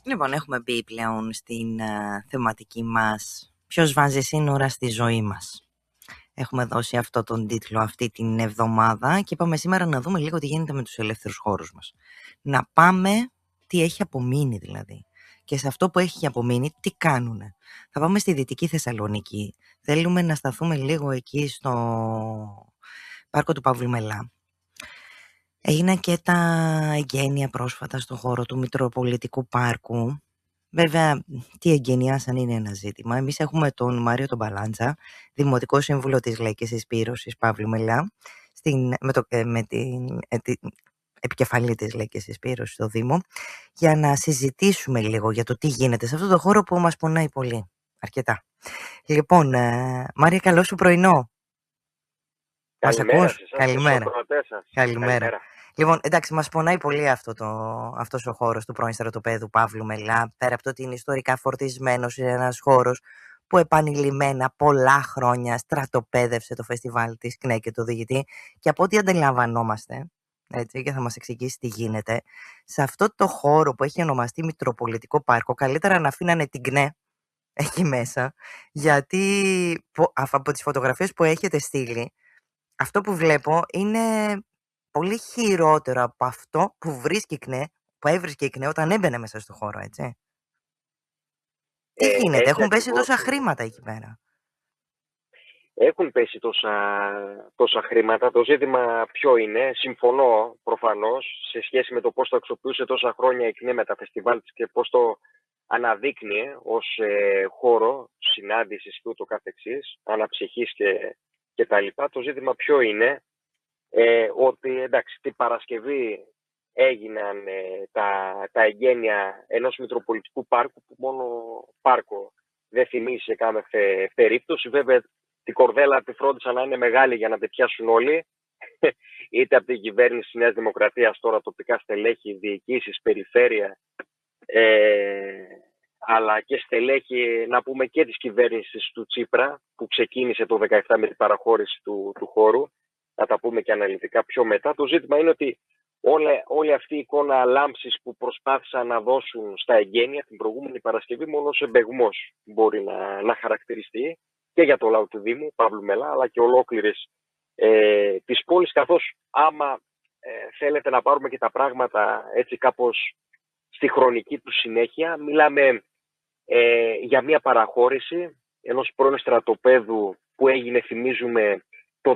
Λοιπόν, έχουμε μπει πλέον στην θεματική μας «Ποιος βάζει σύνορα στη ζωή μας». Έχουμε δώσει αυτό τον τίτλο αυτή την εβδομάδα και είπαμε σήμερα να δούμε λίγο τι γίνεται με τους ελεύθερους χώρους μας. Να πάμε τι έχει απομείνει δηλαδή. Και σε αυτό που έχει απομείνει τι κάνουνε. Θα πάμε στη Δυτική Θεσσαλονίκη. Θέλουμε να σταθούμε λίγο εκεί στο πάρκο του Παύλου Μελά. Έγιναν και τα εγγένεια πρόσφατα στον χώρο του Μητροπολιτικού Πάρκου. Βέβαια, τι εγγενιάσαν είναι ένα ζήτημα. Εμείς έχουμε τον Μάριο τον Παλάντζα, Δημοτικό Σύμβουλο της Λαϊκής Συσπήρωσης Παύλου Μελά, με την επικεφαλή της Λαϊκής Συσπήρωσης στο Δήμο, για να συζητήσουμε λίγο για το τι γίνεται σε αυτό το χώρο που μας πονάει πολύ. Αρκετά. Λοιπόν, Μάρια, καλό σου πρωινό. Μας ακούς? Καλημέρα. Καλημέρα. Λοιπόν, εντάξει, μας πονάει πολύ αυτός ο χώρος του πρώην στρατοπέδου Παύλου Μελά. Πέρα από το ότι είναι ιστορικά φορτισμένος, είναι ένας χώρος που επανειλημμένα πολλά χρόνια στρατοπέδευσε το φεστιβάλ της ΚΝΕ και το διηγητή. Και από ό,τι αντιλαμβανόμαστε, έτσι, και θα μας εξηγήσει τι γίνεται, σε αυτό το χώρο που έχει ονομαστεί Μητροπολιτικό Πάρκο, καλύτερα να αφήνανε την ΚΝΕ εκεί μέσα, γιατί από τις φωτογραφίες που έχετε στείλει, αυτό που βλέπω είναι πολύ χειρότερο από αυτό που έβρισκε η ΚΝΕ όταν έμπαινε μέσα στο χώρο, έτσι. Τι γίνεται, έχουν πέσει τόσα χρήματα εκεί πέρα? Έχουν πέσει τόσα χρήματα. Το ζήτημα ποιο είναι? Συμφωνώ προφανώς σε σχέση με το πώς το αξιοποιούσε τόσα χρόνια η ΚΝΕ με τα φεστιβάλ της και πώς το αναδείκνυε ως χώρο συνάντησης και ούτω καθεξής, αναψυχής και τα λοιπά. Το ζήτημα ποιο είναι? Ότι εντάξει, την Παρασκευή έγιναν τα εγγένεια ενός Μητροπολιτικού Πάρκου που μόνο πάρκο δεν θυμίζει σε κάθε περίπτωση. Βέβαια την κορδέλα τη φρόντισαν να είναι μεγάλη για να την πιάσουν όλοι, είτε από την κυβέρνηση της Νέας Δημοκρατίας, τώρα τοπικά στελέχη, διοικήσεις, περιφέρεια, αλλά και στελέχη, να πούμε, και της κυβέρνησης του Τσίπρα που ξεκίνησε το 2017 με την παραχώρηση του χώρου. Θα τα πούμε και αναλυτικά πιο μετά. Το ζήτημα είναι ότι όλη αυτή η εικόνα λάμψης που προσπάθησαν να δώσουν στα εγγένεια την προηγούμενη Παρασκευή, μόνο ως εμπεγμός μπορεί να χαρακτηριστεί και για το λαό του Δήμου Παύλου Μελά, αλλά και ολόκληρης της πόλης, καθώς άμα θέλετε να πάρουμε και τα πράγματα έτσι κάπως στη χρονική του συνέχεια, μιλάμε για μια παραχώρηση ενός πρώην στρατοπέδου που έγινε, θυμίζουμε, το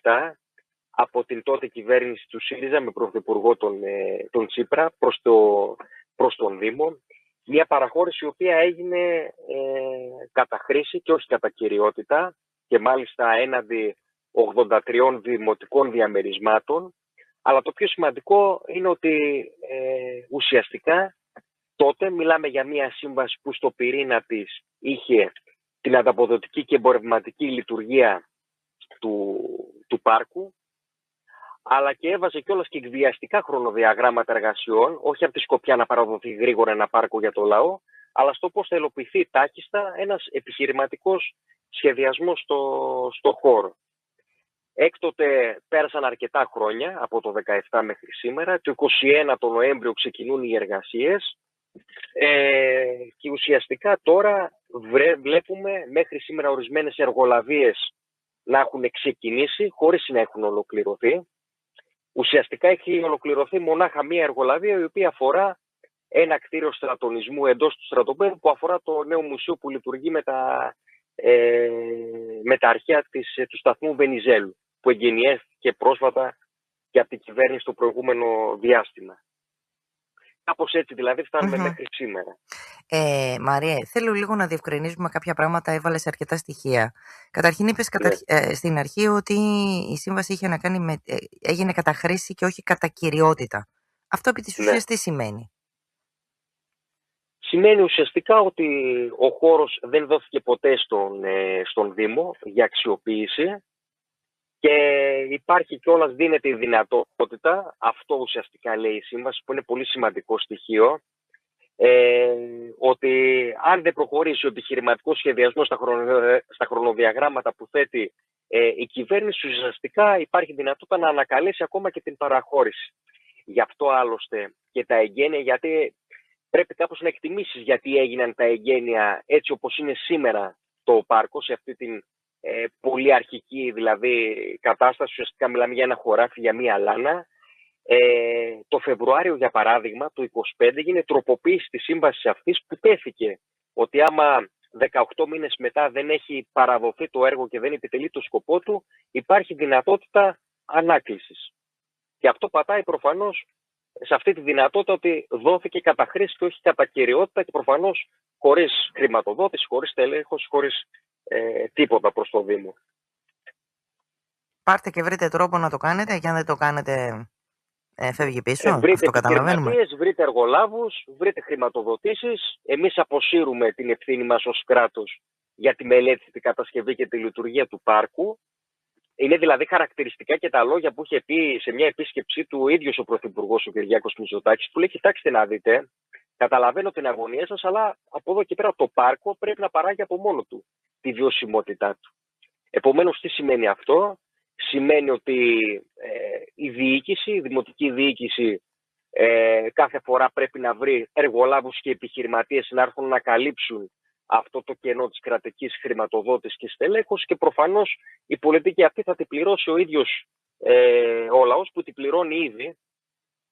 2017 από την τότε κυβέρνηση του ΣΥΡΙΖΑ με πρωθυπουργό τον Τσίπρα προς τον Δήμο. Μια παραχώρηση η οποία έγινε κατά χρήση και όχι κατά κυριότητα, και μάλιστα έναντι 83 δημοτικών διαμερισμάτων. Αλλά το πιο σημαντικό είναι ότι ουσιαστικά τότε μιλάμε για μια σύμβαση που στο πυρήνα της είχε την ανταποδοτική και εμπορευματική λειτουργία του πάρκου, αλλά και έβαζε κιόλας και εκβιαστικά χρονοδιαγράμματα εργασιών, όχι από τη σκοπιά να παραδοθεί γρήγορα ένα πάρκο για το λαό, αλλά στο πώς θα υλοποιηθεί τάχιστα ένας επιχειρηματικός σχεδιασμός στο χώρο. Έκτοτε πέρασαν αρκετά χρόνια, από το 2017 μέχρι σήμερα. Το 2021 το Νοέμβριο ξεκινούν οι εργασίες και ουσιαστικά τώρα βλέπουμε μέχρι σήμερα ορισμένες εργολαβίες να έχουν ξεκινήσει χωρίς να έχουν ολοκληρωθεί. Ουσιαστικά έχει ολοκληρωθεί μονάχα μία εργολαβία, η οποία αφορά ένα κτίριο στρατονισμού εντός του στρατοπέδου, που αφορά το νέο μουσείο που λειτουργεί με τα αρχαία του σταθμού Βενιζέλου, που εγγενιέθηκε πρόσφατα και από την κυβέρνηση το προηγούμενο διάστημα. Κάπως έτσι δηλαδή φτάνουμε μέχρι σήμερα. Μαρία, θέλω λίγο να διευκρινίσουμε κάποια πράγματα. Έβαλες αρκετά στοιχεία. Καταρχήν είπες στην αρχή ότι η σύμβαση είχε να κάνει έγινε κατά χρήση και όχι κατά κυριότητα. Αυτό επί της ουσίας τι σημαίνει? Σημαίνει ουσιαστικά ότι ο χώρος δεν δόθηκε ποτέ στον Δήμο για αξιοποίηση και υπάρχει κιόλας, δίνεται η δυνατότητα, αυτό ουσιαστικά λέει η σύμβαση, που είναι πολύ σημαντικό στοιχείο, ότι αν δεν προχωρήσει ο επιχειρηματικός σχεδιασμός στα χρονοδιαγράμματα που θέτει η κυβέρνηση, ουσιαστικά υπάρχει δυνατότητα να ανακαλέσει ακόμα και την παραχώρηση. Γι' αυτό άλλωστε και τα εγγένεια, γιατί πρέπει κάπως να εκτιμήσεις γιατί έγιναν τα εγγένεια έτσι όπως είναι σήμερα το πάρκο, σε αυτή την πολύ αρχική δηλαδή κατάσταση. Ουσιαστικά μιλάμε για ένα χωράφι, για μία λάνα. Το Φεβρουάριο, για παράδειγμα, του 2025 έγινε τροποποίηση της σύμβασης αυτής, που τέθηκε ότι άμα 18 μήνες μετά δεν έχει παραδοθεί το έργο και δεν επιτελεί το σκοπό του, υπάρχει δυνατότητα ανάκλησης. Και αυτό πατάει προφανώς σε αυτή τη δυνατότητα ότι δόθηκε κατά χρήση και όχι κατά κυριότητα, και προφανώς χωρίς χρηματοδότηση, χωρίς τελέχος, χωρίς τίποτα προς το Δήμο. Πάρτε και βρείτε τρόπο να το κάνετε, και αν δεν το κάνετε φεύγει πίσω. Βρείτε Αυτό καταλαβαίνουμε. βρείτε εργολάβους, βρείτε χρηματοδοτήσεις. Εμείς αποσύρουμε την ευθύνη μας ως κράτος για τη μελέτη, την κατασκευή και τη λειτουργία του πάρκου. Είναι δηλαδή χαρακτηριστικά και τα λόγια που είχε πει σε μια επίσκεψή του ο ίδιος ο Πρωθυπουργός, ο Κυριάκος Μητσοτάκης, που λέει: κοιτάξτε να δείτε, καταλαβαίνω την αγωνία σας, αλλά από εδώ και πέρα το πάρκο πρέπει να παράγει από μόνο του τη βιωσιμότητά του. Επομένως, τι σημαίνει αυτό? Σημαίνει ότι η διοίκηση, η δημοτική διοίκηση, κάθε φορά πρέπει να βρει εργολάβους και επιχειρηματίες να έρθουν να καλύψουν αυτό το κενό της κρατικής χρηματοδότησης και στελέχους, και προφανώς η πολιτική αυτή θα την πληρώσει ο ίδιος ο λαός, που την πληρώνει ήδη.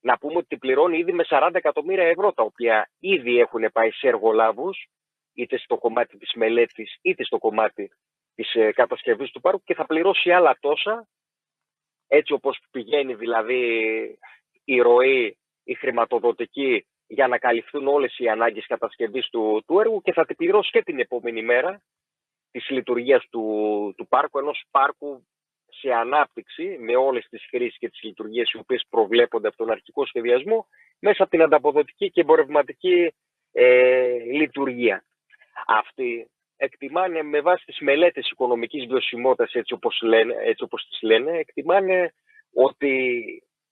Να πούμε ότι την πληρώνει ήδη με 40 εκατομμύρια ευρώ, τα οποία ήδη έχουν πάει σε εργολάβους, είτε στο κομμάτι της μελέτης είτε στο κομμάτι της κατασκευής του πάρκου, και θα πληρώσει άλλα τόσα, έτσι όπως πηγαίνει δηλαδή η ροή, η χρηματοδοτική, για να καλυφθούν όλες οι ανάγκες κατασκευής του έργου, και θα την πληρώσει και την επόμενη μέρα της λειτουργίας του πάρκου, ενός πάρκου σε ανάπτυξη, με όλες τις χρήσεις και τις λειτουργίες οι οποίες προβλέπονται από τον αρχικό σχεδιασμό, μέσα από την ανταποδοτική και εμπορευματική λειτουργία. Αυτοί εκτιμάνε, με βάση τις μελέτες οικονομικής βιωσιμότητας, έτσι όπως τις λένε, εκτιμάνε ότι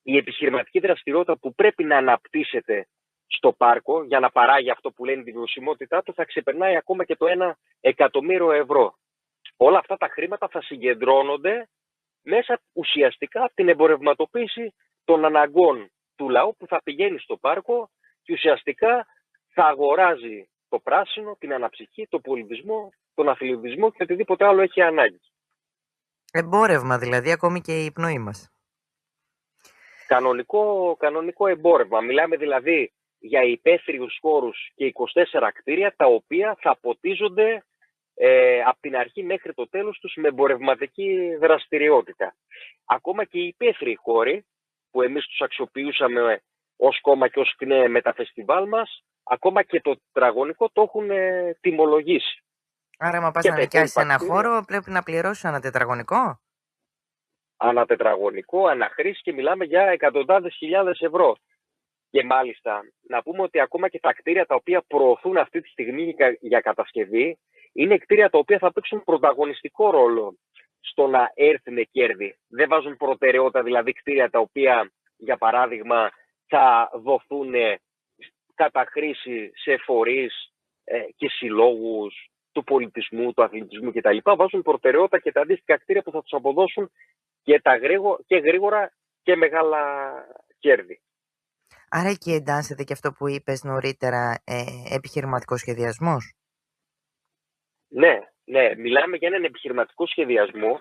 η επιχειρηματική δραστηριότητα που πρέπει να αναπτύσσεται στο πάρκο για να παράγει αυτό που λένε τη βιωσιμότητά του, θα ξεπερνάει ακόμα και το 1 εκατομμύριο ευρώ. Όλα αυτά τα χρήματα θα συγκεντρώνονται μέσα ουσιαστικά από την εμπορευματοποίηση των αναγκών του λαού, που θα πηγαίνει στο πάρκο και ουσιαστικά θα αγοράζει το πράσινο, την αναψυχή, τον πολιτισμό, τον αθλητισμό και οτιδήποτε άλλο έχει ανάγκη. Εμπόρευμα δηλαδή, ακόμη και η πνοή μας. Κανονικό εμπόρευμα. Μιλάμε δηλαδή για υπαίθριους χώρους και 24 κτίρια, τα οποία θα ποτίζονται από την αρχή μέχρι το τέλος τους με εμπορευματική δραστηριότητα. Ακόμα και οι υπαίθριοι χώροι, που εμείς τους αξιοποιούσαμε ως κόμμα και ως ΚΝΕ με τα φεστιβάλ μας, ακόμα και το τετραγωνικό το έχουν τιμολογήσει. Άρα, άμα πας να νοικιάσεις ένα χώρο, πρέπει να πληρώσεις ένα τετραγωνικό. Ανά τετραγωνικό, ανά χρήση, και μιλάμε για εκατοντάδες χιλιάδες ευρώ. Και μάλιστα, να πούμε ότι ακόμα και τα κτίρια τα οποία προωθούν αυτή τη στιγμή για κατασκευή, είναι κτίρια τα οποία θα παίξουν πρωταγωνιστικό ρόλο στο να έρθουν κέρδη. Δεν βάζουν προτεραιότητα δηλαδή κτίρια τα οποία, για παράδειγμα, θα δοθούν κατά χρήση σε φορείς και συλλόγους του πολιτισμού, του αθλητισμού κτλ. Βάζουν προτεραιότητα και τα αντίστοιχα κτίρια που θα τους αποδώσουν και γρήγορα και μεγάλα κέρδη. Άρα εκεί εντάσσεται και αυτό που είπες νωρίτερα, επιχειρηματικός σχεδιασμός. Ναι, μιλάμε για έναν επιχειρηματικό σχεδιασμό,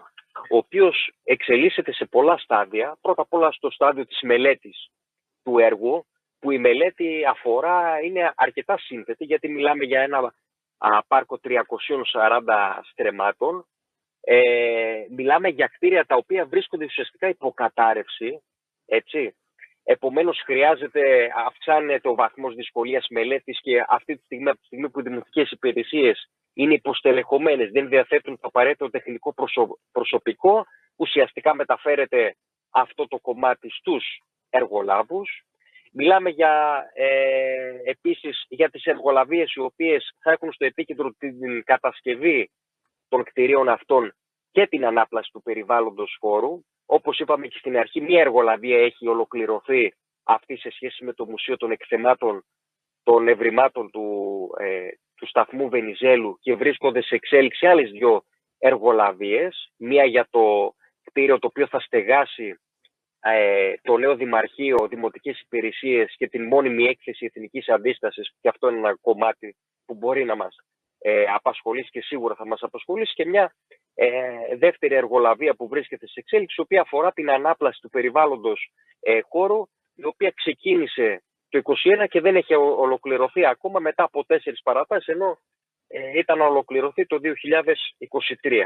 ο οποίος εξελίσσεται σε πολλά στάδια. Πρώτα απ' όλα στο στάδιο της μελέτης του έργου, που η μελέτη είναι αρκετά σύνθετη, γιατί μιλάμε για ένα πάρκο 340 στρεμμάτων. Μιλάμε για κτίρια τα οποία βρίσκονται ουσιαστικά υποκατάρρευση, έτσι. Επομένως αυξάνεται ο βαθμός δυσκολίας μελέτης, και αυτή τη στιγμή, από τη στιγμή που οι δημοτικές υπηρεσίες είναι υποστελεχωμένες, δεν διαθέτουν το απαραίτητο τεχνικό προσωπικό, ουσιαστικά μεταφέρεται αυτό το κομμάτι στους εργολάβους. Μιλάμε επίσης για τις εργολαβίες, οι οποίες θα έχουν στο επίκεντρο την κατασκευή των κτηρίων αυτών και την ανάπλαση του περιβάλλοντος χώρου. Όπως είπαμε και στην αρχή, μία εργολαβία έχει ολοκληρωθεί, αυτή σε σχέση με το Μουσείο των Εκθεμάτων των ευρημάτων του σταθμού Βενιζέλου και βρίσκονται σε εξέλιξη άλλες δύο εργολαβίες. Μία για το κτίριο το οποίο θα στεγάσει το νέο Δημαρχείο, Δημοτικές Υπηρεσίες και την μόνιμη έκθεση Εθνικής Αντίστασης, και αυτό είναι ένα κομμάτι που μπορεί να μας απασχολήσει και σίγουρα θα μας απασχολήσει, και μια δεύτερη εργολαβία που βρίσκεται σε εξέλιξη, η οποία αφορά την ανάπλαση του περιβάλλοντος χώρου, η οποία ξεκίνησε το 2021 και δεν έχει ολοκληρωθεί ακόμα μετά από 4 παρατάσεις, ενώ ήταν να ολοκληρωθεί το 2023.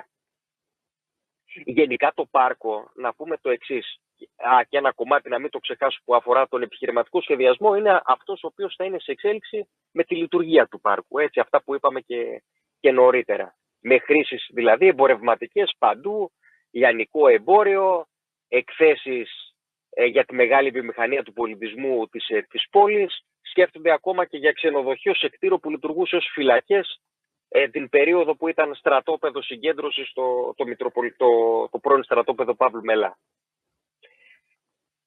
Γενικά το πάρκο, να πούμε το εξής, και ένα κομμάτι να μην το ξεχάσω που αφορά τον επιχειρηματικό σχεδιασμό, είναι αυτός ο οποίος θα είναι σε εξέλιξη με τη λειτουργία του πάρκου. Έτσι, αυτά που είπαμε και νωρίτερα. Με χρήσεις δηλαδή εμπορευματικές παντού, λιανικό εμπόριο, εκθέσεις για τη μεγάλη βιομηχανία του πολιτισμού της πόλης. Σκέφτονται ακόμα και για ξενοδοχείο σε κτίριο που λειτουργούσε ως φυλακές την περίοδο που ήταν στρατόπεδο συγκέντρωσης το πρώην στρατόπεδο Παύλου Μελά.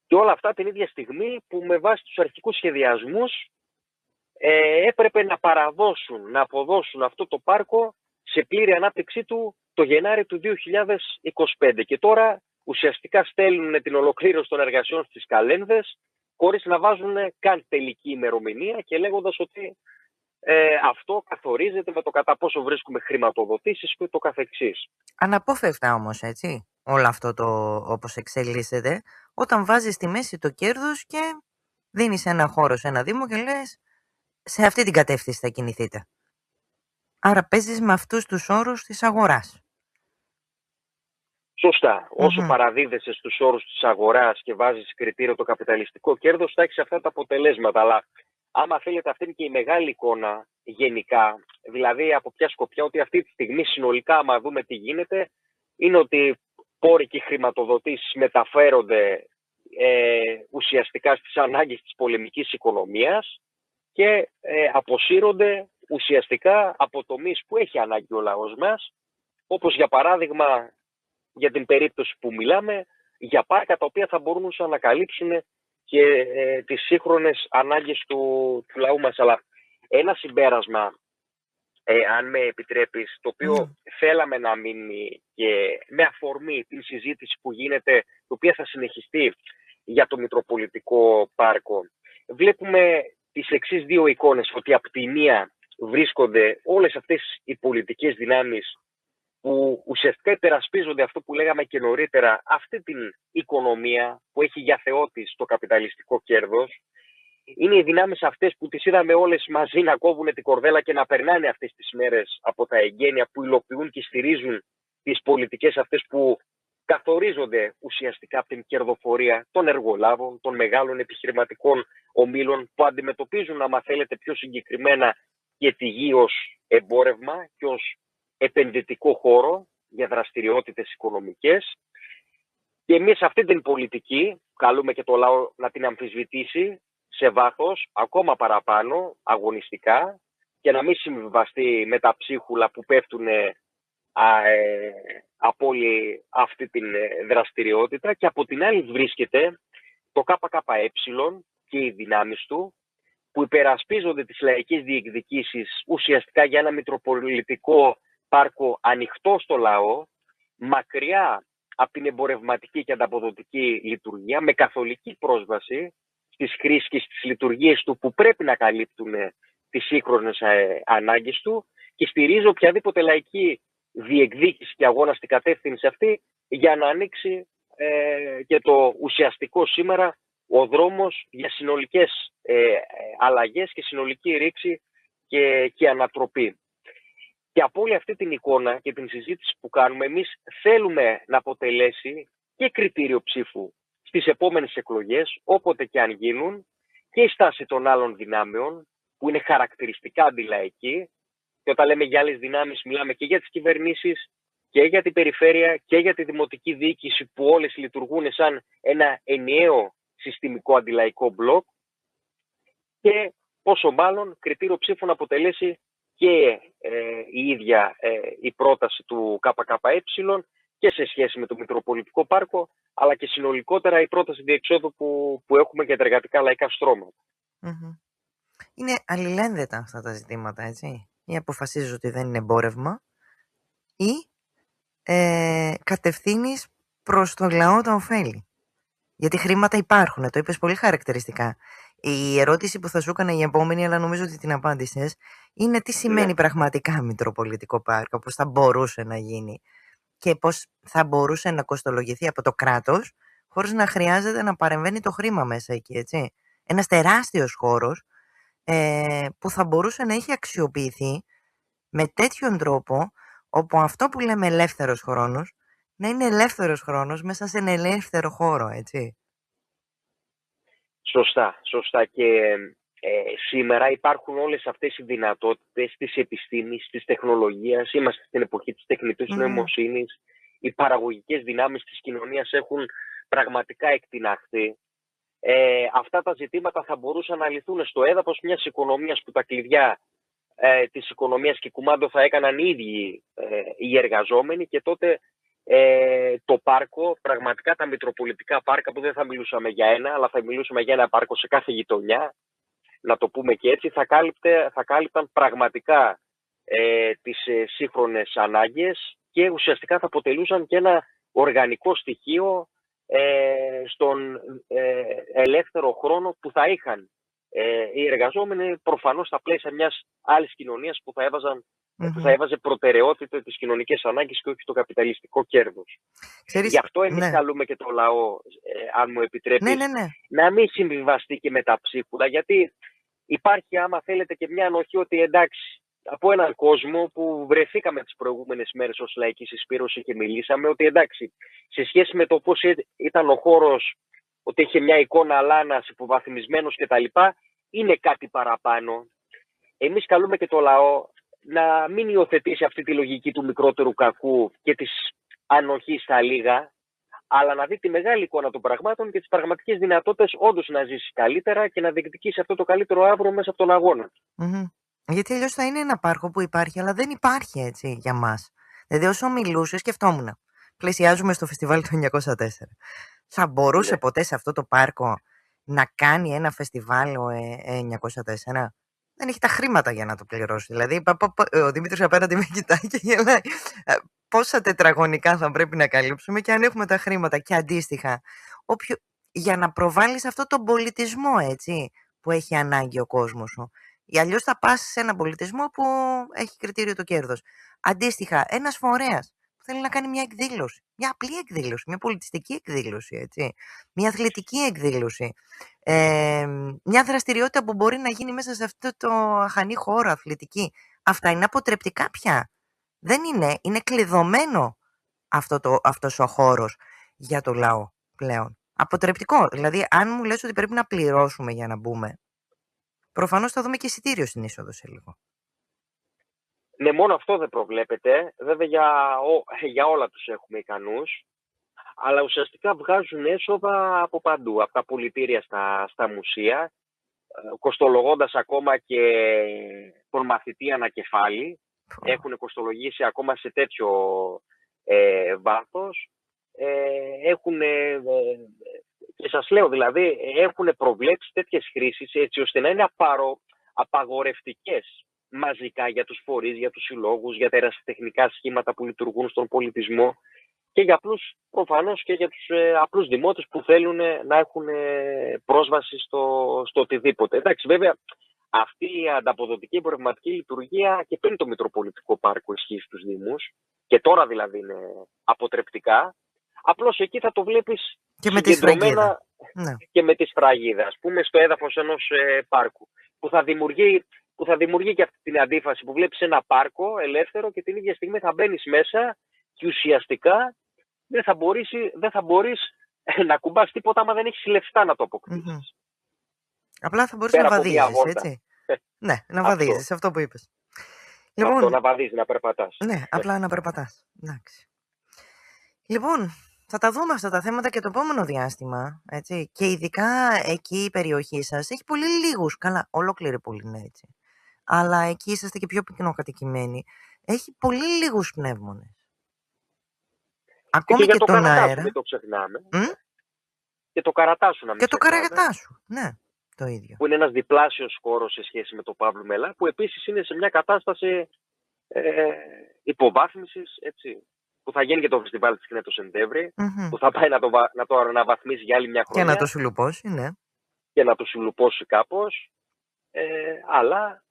Και όλα αυτά την ίδια στιγμή που με βάση τους αρχικούς σχεδιασμούς έπρεπε να αποδώσουν αυτό το πάρκο σε πλήρη ανάπτυξή του το Γενάρη του 2025. Και τώρα ουσιαστικά στέλνουν την ολοκλήρωση των εργασιών στις καλένδες χωρίς να βάζουν καν τελική ημερομηνία και λέγοντας ότι αυτό καθορίζεται με το κατά πόσο βρίσκουμε χρηματοδοτήσεις και το καθεξής. Αναπόφευκτα όμως, έτσι, όλο αυτό όπως εξελίσσεται, όταν βάζεις στη μέση το κέρδος και δίνεις ένα χώρο σε ένα δήμο και λες σε αυτή την κατεύθυνση θα κινηθείτε. Άρα παίζεις με αυτούς τους όρους της αγοράς. Σωστά. Όσο παραδίδεσαι στους όρους της αγοράς και βάζεις κριτήριο το καπιταλιστικό κέρδος, θα έχεις αυτά τα αποτελέσματα. Αλλά άμα θέλετε, αυτή είναι και η μεγάλη εικόνα γενικά. Δηλαδή, από ποια σκοπιά, ότι αυτή τη στιγμή συνολικά, άμα δούμε τι γίνεται, είναι ότι πόροι και χρηματοδοτήσεις μεταφέρονται ουσιαστικά στις ανάγκες της πολεμικής οικονομίας και αποσύρονται ουσιαστικά από τομείς που έχει ανάγκη ο λαός μας, όπως για παράδειγμα, για την περίπτωση που μιλάμε, για πάρκα τα οποία θα μπορούσαν να καλύψουν και τις σύγχρονες ανάγκες του λαού μας. Αλλά ένα συμπέρασμα, αν με επιτρέπεις, το οποίο θέλαμε να μείνει και με αφορμή την συζήτηση που γίνεται, η οποία θα συνεχιστεί για το Μητροπολιτικό Πάρκο, βλέπουμε τις εξής δύο εικόνες, ότι από τη μία βρίσκονται όλες αυτές οι πολιτικές δυνάμεις που ουσιαστικά υπερασπίζονται αυτό που λέγαμε και νωρίτερα, αυτή την οικονομία που έχει για θεό της το καπιταλιστικό κέρδος. Είναι οι δυνάμεις αυτές που τις είδαμε όλες μαζί να κόβουν την κορδέλα και να περνάνε αυτές τις μέρες από τα εγγένεια, που υλοποιούν και στηρίζουν τις πολιτικές αυτές που καθορίζονται ουσιαστικά από την κερδοφορία των εργολάβων, των μεγάλων επιχειρηματικών ομίλων, που αντιμετωπίζουν, άμα θέλετε πιο συγκεκριμένα, και τη γη ως εμπόρευμα και ως επενδυτικό χώρο για δραστηριότητες οικονομικές. Και εμείς αυτή την πολιτική καλούμε και το λαό να την αμφισβητήσει σε βάθος, ακόμα παραπάνω, αγωνιστικά, και να μην συμβιβαστεί με τα ψίχουλα που πέφτουν από όλη αυτή την δραστηριότητα. Και από την άλλη βρίσκεται το ΚΚΕ και οι δυνάμεις του, που υπερασπίζονται τις λαϊκές διεκδικήσεις ουσιαστικά για ένα Μητροπολιτικό Πάρκο ανοιχτό στο λαό, μακριά από την εμπορευματική και ανταποδοτική λειτουργία, με καθολική πρόσβαση στις χρήσεις και στις λειτουργίες του που πρέπει να καλύπτουν τις σύγχρονες ανάγκες του, και στηρίζει οποιαδήποτε λαϊκή διεκδίκηση και αγώνα στην κατεύθυνση αυτή για να ανοίξει και το ουσιαστικό σήμερα ο δρόμος για συνολικές αλλαγές και συνολική ρήξη και ανατροπή. Και από όλη αυτή την εικόνα και την συζήτηση που κάνουμε, εμείς θέλουμε να αποτελέσει και κριτήριο ψήφου στις επόμενες εκλογές, όποτε και αν γίνουν, και η στάση των άλλων δυνάμεων που είναι χαρακτηριστικά αντιλαϊκή. Και όταν λέμε για άλλες δυνάμεις, μιλάμε και για τις κυβερνήσεις και για την περιφέρεια και για τη δημοτική διοίκηση, που όλες λειτουργούν σαν ένα ενιαίο συστημικό αντιλαϊκό μπλοκ, και πόσο μάλλον κριτήριο ψήφου να αποτελέσει και η ίδια η πρόταση του ΚΚΕ και σε σχέση με το Μητροπολιτικό Πάρκο, αλλά και συνολικότερα η πρόταση διεξόδου που έχουμε για τα εργατικά λαϊκά στρώματα. Είναι αλληλένδετα αυτά τα ζητήματα, έτσι. Ή αποφασίζεις ότι δεν είναι εμπόρευμα ή κατευθύνεις προς το λαό τα ωφέλη. Γιατί χρήματα υπάρχουν, το είπες πολύ χαρακτηριστικά. Η ερώτηση που θα σου έκανα η επόμενη, αλλά νομίζω ότι την απάντησες, είναι τι σημαίνει Ναι. πραγματικά Μητροπολιτικό Πάρκο, πώς θα μπορούσε να γίνει και πώς θα μπορούσε να κοστολογηθεί από το κράτος χωρίς να χρειάζεται να παρεμβαίνει το χρήμα μέσα εκεί, έτσι. Ένας τεράστιος χώρος που θα μπορούσε να έχει αξιοποιηθεί με τέτοιον τρόπο όπου αυτό που λέμε ελεύθερος χρόνος να είναι ελεύθερος χρόνος μέσα σε ένα ελεύθερο χώρο, έτσι. Σωστά. Και σήμερα υπάρχουν όλες αυτές οι δυνατότητες της επιστήμης, της τεχνολογίας. Είμαστε στην εποχή της τεχνητής νοημοσύνης. Οι παραγωγικές δυνάμεις της κοινωνίας έχουν πραγματικά εκτιναχθεί. Αυτά τα ζητήματα θα μπορούσαν να λυθούν στο έδαφος μιας οικονομίας που τα κλειδιά της οικονομίας και κουμάντο θα έκαναν οι ίδιοι οι εργαζόμενοι, και τότε το πάρκο, πραγματικά τα μητροπολιτικά πάρκα, που δεν θα μιλούσαμε για ένα, αλλά θα μιλούσαμε για ένα πάρκο σε κάθε γειτονιά, να το πούμε και έτσι, θα κάλυπταν πραγματικά τις σύγχρονες ανάγκες και ουσιαστικά θα αποτελούσαν και ένα οργανικό στοιχείο στον ελεύθερο χρόνο που θα είχαν οι εργαζόμενοι, προφανώς στα πλαίσια μιας άλλης κοινωνίας που θα έβαζε προτεραιότητα τις κοινωνικές ανάγκες και όχι το καπιταλιστικό κέρδος. Γι' αυτό εμείς καλούμε και το λαό, αν μου επιτρέπεις, να μην συμβιβαστεί και με τα ψίχουλα, γιατί υπάρχει, άμα θέλετε, και μια ανοχή ότι εντάξει, από έναν κόσμο που βρεθήκαμε τις προηγούμενες μέρες ως λαϊκή συσπήρωση και μιλήσαμε, ότι εντάξει, σε σχέση με το πώς ήταν ο χώρος, ότι είχε μια εικόνα αλάνας, υποβαθμισμένος κτλ., είναι κάτι παραπάνω. Εμείς καλούμε και το λαό να μην υιοθετήσει αυτή τη λογική του μικρότερου κακού και της ανοχής στα λίγα, αλλά να δει τη μεγάλη εικόνα των πραγμάτων και τις πραγματικές δυνατότητες όντως να ζήσει καλύτερα και να διεκδικήσει αυτό το καλύτερο αύριο μέσα από τον αγώνα. Γιατί αλλιώς θα είναι ένα πάρκο που υπάρχει, αλλά δεν υπάρχει, έτσι, για μας. Δηλαδή, όσο μιλούσε, σκεφτόμουν. Πλησιάζουμε στο φεστιβάλ του 1904. Θα μπορούσε ποτέ σε αυτό το πάρκο να κάνει ένα φεστιβάλ ο 1904? Δεν έχει τα χρήματα για να το πληρώσει. Δηλαδή, ο Δημήτρης απέναντι με κοιτάει και γελάει. Πόσα τετραγωνικά θα πρέπει να καλύψουμε και αν έχουμε τα χρήματα? Και αντίστοιχα, για να προβάλλεις αυτό τον πολιτισμό, έτσι, που έχει ανάγκη ο κόσμος σου. Ή αλλιώς θα πας σε έναν πολιτισμό που έχει κριτήριο το κέρδος. Αντίστοιχα, ένας φορέας που θέλει να κάνει μια εκδήλωση, μια απλή εκδήλωση, μια πολιτιστική εκδήλωση, έτσι, μια αθλητική εκδήλωση, μια δραστηριότητα που μπορεί να γίνει μέσα σε αυτό το αχανή χώρο αθλητική. Αυτά είναι αποτρεπτικά πια. Δεν είναι κλειδωμένο αυτός ο χώρος για το λαό πλέον. Αποτρεπτικό. Δηλαδή, αν μου λες ότι πρέπει να πληρώσουμε για να μπούμε, προφανώς θα δούμε και εισιτήριο στην είσοδο σε λίγο. Ναι, μόνο αυτό δεν προβλέπεται. Βέβαια για όλα τους έχουμε ικανούς. Αλλά ουσιαστικά βγάζουν έσοδα από παντού. Από τα πολιτήρια στα μουσεία, κοστολογώντας ακόμα και τον μαθητή ανακεφάλι. Έχουν κοστολογήσει ακόμα σε τέτοιο βάθος. Και σας λέω, δηλαδή, έχουν προβλέψει τέτοιες χρήσεις έτσι ώστε να είναι απαγορευτικές μαζικά για τους φορείς, για τους συλλόγους, για τα ερασιτεχνικά σχήματα που λειτουργούν στον πολιτισμό και για προφανώς και για τους απλούς δημότες που θέλουν να έχουν πρόσβαση στο οτιδήποτε. Εντάξει, βέβαια, αυτή η ανταποδοτική εμπορευματική λειτουργία και πριν το Μητροπολιτικό Πάρκο ισχύει στους Δήμους και τώρα δηλαδή είναι αποτρεπτικά. Απλώς εκεί θα το βλέπεις και με τη σφραγίδα. Και με τη σφραγίδα, ας πούμε, στο έδαφος ενός πάρκου, που θα δημιουργεί και αυτή την αντίφαση που βλέπεις ένα πάρκο ελεύθερο και την ίδια στιγμή θα μπαίνεις μέσα και ουσιαστικά δεν θα μπορείς να κουμπάς τίποτα άμα δεν έχεις λεφτά να το αποκτήσεις. Απλά θα μπορείς να βαδίζεις, έτσι. Ναι, να βαδίζεις, αυτό που είπες. Λοιπόν, αυτό, να βαδίζεις, να περπατάς. Ναι, απλά να περπατάς. Εντάξει. Λοιπόν, θα τα δούμε αυτά τα θέματα και το επόμενο διάστημα, έτσι. Και ειδικά εκεί η περιοχή σας έχει πολύ λίγους, καλά, ολόκληρη πολύ είναι έτσι. Αλλά εκεί είσαστε και πιο πυκνοκατοικημένοι. Έχει πολύ λίγους πνεύμονες. Ακόμη και το τον αέρα. Δεν το ξεχνάμε. Και το Καρατάσου να μην Και το Καρατάσου, ναι. το ίδιο. Που είναι ένας διπλάσιος χώρος σε σχέση με το Παύλου Μελά, που επίσης είναι σε μια κατάσταση υποβάθμισης, έτσι, που θα γίνει και το φεστιβάλ της Κινέ το Σεπτέμβρη, που θα πάει να το αναβαθμίσει για άλλη μια χρονιά. Και να το σουλουπώσει, ναι. Και να το σουλουπώσει κάπως, αλλά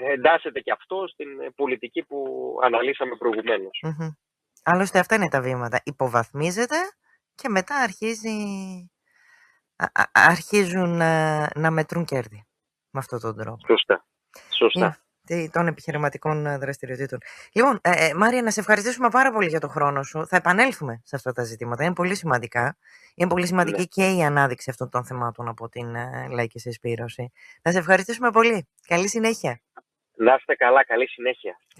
εντάσσεται και αυτό στην πολιτική που αναλύσαμε προηγουμένως. Άλλωστε αυτά είναι τα βήματα. Υποβαθμίζεται και μετά αρχίζουν να μετρούν κέρδη με αυτόν τον τρόπο. Σωστά. Των επιχειρηματικών δραστηριοτήτων. Λοιπόν, Μάρια, να σε ευχαριστήσουμε πάρα πολύ για τον χρόνο σου. Θα επανέλθουμε σε αυτά τα ζητήματα. Είναι πολύ σημαντικά. Είναι πολύ σημαντική και η ανάδειξη αυτών των θεμάτων από την λαϊκή συσπήρωση. Να σε ευχαριστήσουμε πολύ. Καλή συνέχεια. Να είστε καλά. Καλή συνέχεια.